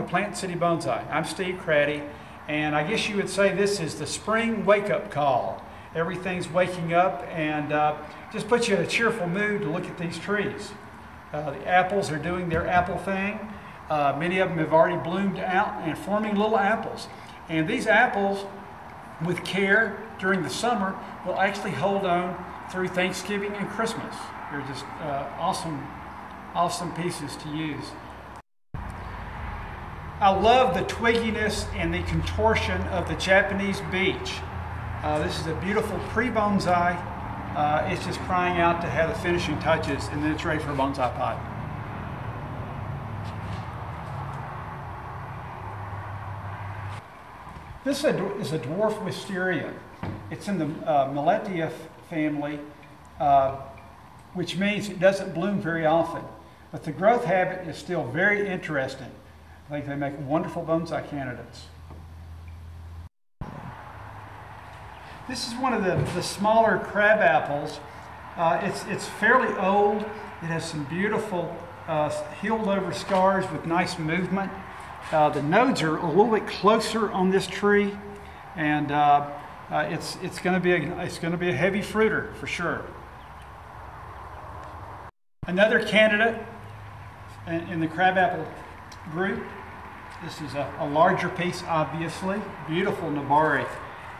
Plant City Bonsai. I'm Steve Craddy, and I guess you would say this is the spring wake-up call. Everything's waking up, and just puts you in a cheerful mood to look at these trees. The apples are doing their apple thing. Many of them have already bloomed out and forming little apples. And these apples, with care during the summer, will actually hold on through Thanksgiving and Christmas. They're just awesome pieces to use. I love the twigginess and the contortion of the Japanese beech. This is a beautiful pre-bonsai. It's just crying out to have the finishing touches, and then it's ready for a bonsai pot. This is a Dwarf Wisteria. It's in the Millettia family, which means it doesn't bloom very often. But the growth habit is still very interesting. I think they make wonderful bonsai candidates. This is one of the smaller crab apples. It's fairly old. It has some beautiful healed over scars with nice movement. The nodes are a little bit closer on this tree, and it's going to be a heavy fruiter for sure. Another candidate in the crabapple group. This is a larger piece, obviously. Beautiful nebari.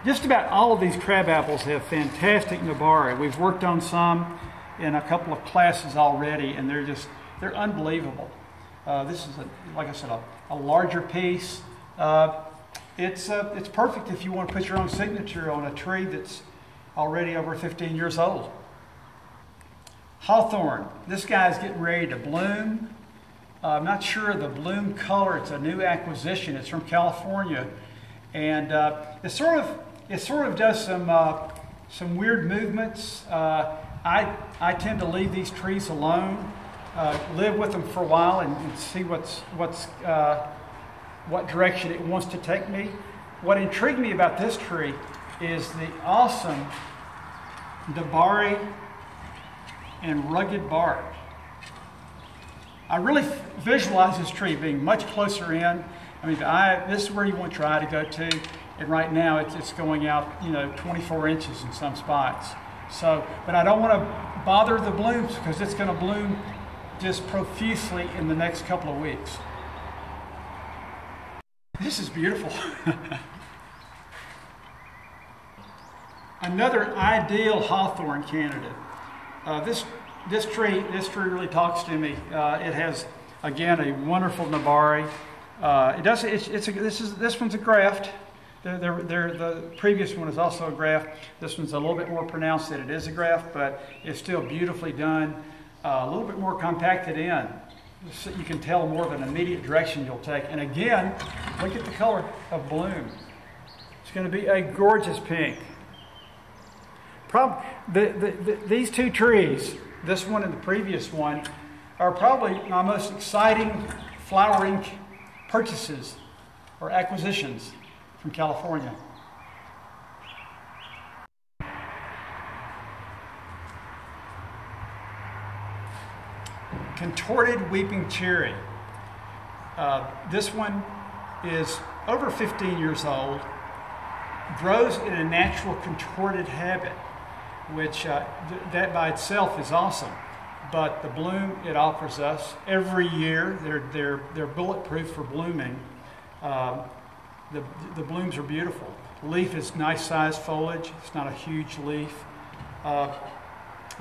Just about all of these crab apples have fantastic nebari. We've worked on some in a couple of classes already, and they're unbelievable. This is, like I said, a larger piece. It's perfect if you want to put your own signature on a tree that's already over 15 years old. Hawthorne. This guy's getting ready to bloom. I'm not sure of the bloom color. It's a new acquisition. It's from California, and it sort of does some weird movements. I tend to leave these trees alone, live with them for a while, and see what direction it wants to take me. What intrigued me about this tree is the awesome nebari and rugged bark. I really visualize this tree being much closer in. I mean, this is where you want your eye to go to, and right now it's going out, 24 inches in some spots. So, but I don't want to bother the blooms because it's going to bloom just profusely in the next couple of weeks. This is beautiful. Another ideal hawthorn candidate. This tree really talks to me. It has, again, a wonderful nebari. This one's a graft. The previous one is also a graft. This one's a little bit more pronounced that it is a graft, but it's still beautifully done. A little bit more compacted in. So you can tell more of an immediate direction you'll take. And again, look at the color of bloom. It's going to be a gorgeous pink. These two trees, this one and the previous one, are probably my most exciting flowering purchases or acquisitions from California. Contorted weeping cherry. This one is over 15 years old, grows in a natural contorted habit, which that by itself is awesome. But the bloom it offers us every year, they're bulletproof for blooming. The blooms are beautiful. The leaf is nice sized foliage. It's not a huge leaf.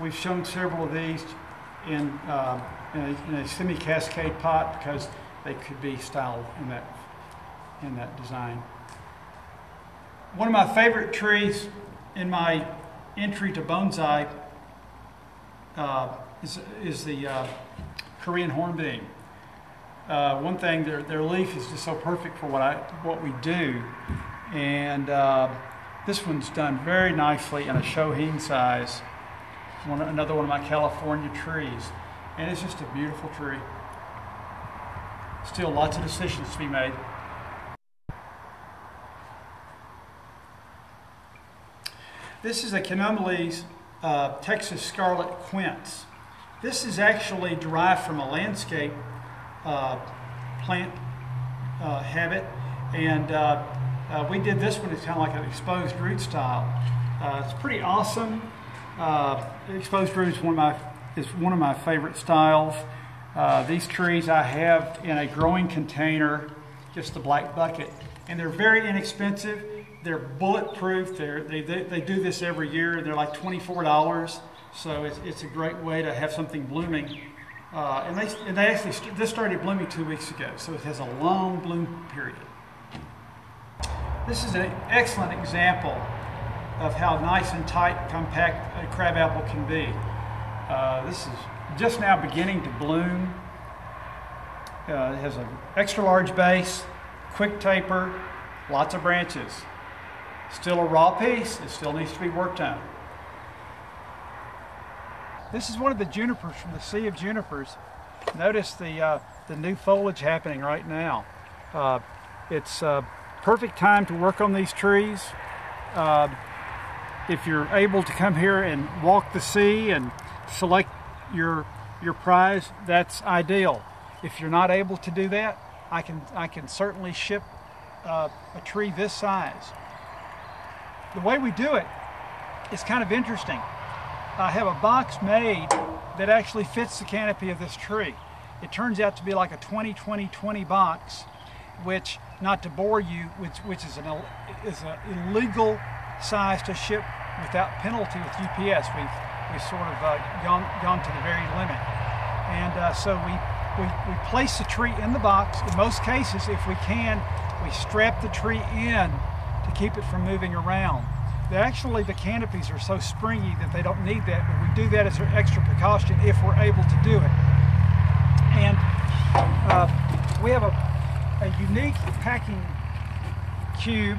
We've shown several of these in a semi-cascade pot because they could be styled in that design. One of my favorite trees in my entry to bonsai is the Korean Hornbeam. One thing, their leaf is just so perfect for what we do, and this one's done very nicely in a shohin size. Another one of my California trees, and it's just a beautiful tree. Still lots of decisions to be made. This is a Canomelese Texas Scarlett Quince. This is actually derived from a landscape plant habit. And we did this one. It's kind of like an exposed root style. It's pretty awesome. Exposed root is one of my favorite styles. These trees I have in a growing container, just the black bucket, and they're very inexpensive. They're bulletproof. They do this every year. They're like $24, so it's a great way to have something blooming. And they actually this started blooming 2 weeks ago, so it has a long bloom period. This is an excellent example of how nice and tight, compact a crabapple can be. This is just now beginning to bloom. It has an extra large base, quick taper, lots of branches. Still a raw piece. It still needs to be worked on. This is one of the junipers from the Sea of Junipers. Notice the new foliage happening right now. It's perfect time to work on these trees. If you're able to come here and walk the sea and select your prize, that's ideal. If you're not able to do that, I can certainly ship a tree this size. The way we do it is kind of interesting. I have a box made that actually fits the canopy of this tree. It turns out to be like a 20-20-20 box, which, not to bore you, which is an illegal size to ship without penalty with UPS. We've sort of gone to the very limit. And so we place the tree in the box. In most cases, if we can, we strap the tree in to keep it from moving around. Actually, the canopies are so springy that they don't need that, but we do that as an extra precaution if we're able to do it. And we have a unique packing cube.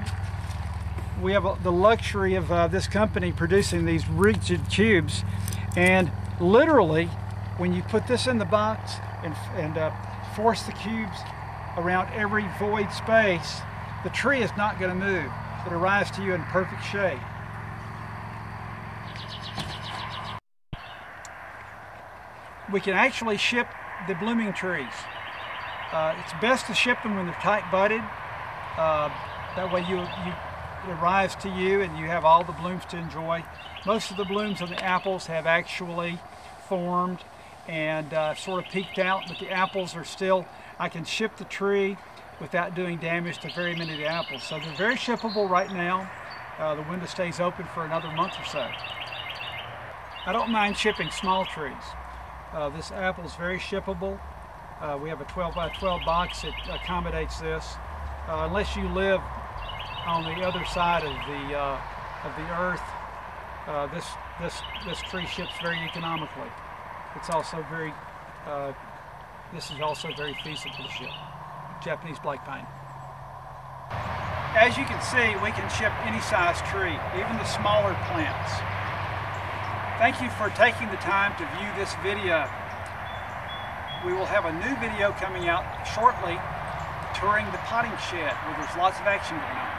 We have the luxury of this company producing these rigid cubes, and literally when you put this in the box and force the cubes around every void space, the tree is not going to move. It arrives to you in perfect shape. We can actually ship the blooming trees. It's best to ship them when they're tight budded. That way it arrives to you and you have all the blooms to enjoy. Most of the blooms on the apples have actually formed and sort of peaked out, but the apples are still, I can ship the tree without doing damage to very many of the apples. So they're very shippable right now. The window stays open for another month or so. I don't mind shipping small trees. This apple is very shippable. We have a 12 by 12 box that accommodates this. Unless you live on the other side of the earth, this tree ships very economically. It's also very, this is also very feasible to ship. Japanese black pine. As you can see, we can ship any size tree, even the smaller plants. Thank you for taking the time to view this video. We will have a new video coming out shortly touring the potting shed where there's lots of action going on.